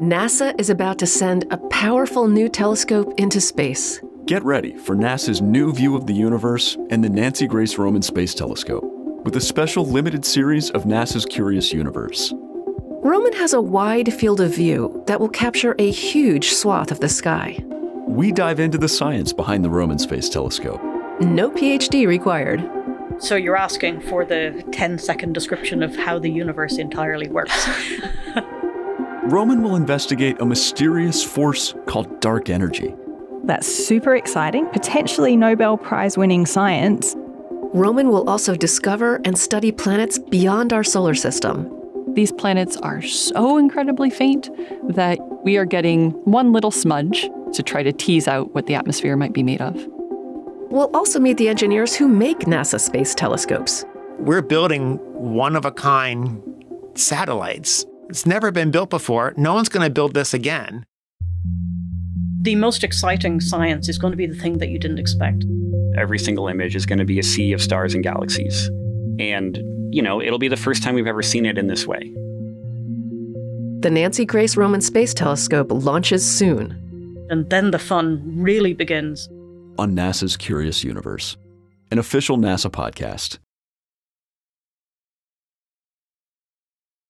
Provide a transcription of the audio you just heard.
NASA is about to send a powerful new telescope into space. Get ready for NASA's new view of the universe and the Nancy Grace Roman Space Telescope with a special limited series of NASA's Curious Universe. Roman has a wide field of view that will capture a huge swath of the sky. We dive into the science behind the Roman Space Telescope. No PhD required. So you're asking for the 10-second description of how the universe entirely works. Roman will investigate a mysterious force called dark energy. That's super exciting, potentially Nobel Prize-winning science. Roman will also discover and study planets beyond our solar system. These planets are so incredibly faint that we are getting one little smudge to try to tease out what the atmosphere might be made of. We'll also meet the engineers who make NASA space telescopes. We're building one-of-a-kind satellites. It's never been built before. No one's going to build this again. The most exciting science is going to be the thing that you didn't expect. Every single image is going to be a sea of stars and galaxies. And, it'll be the first time we've ever seen it in this way. The Nancy Grace Roman Space Telescope launches soon. And then the fun really begins. On NASA's Curious Universe, an official NASA podcast.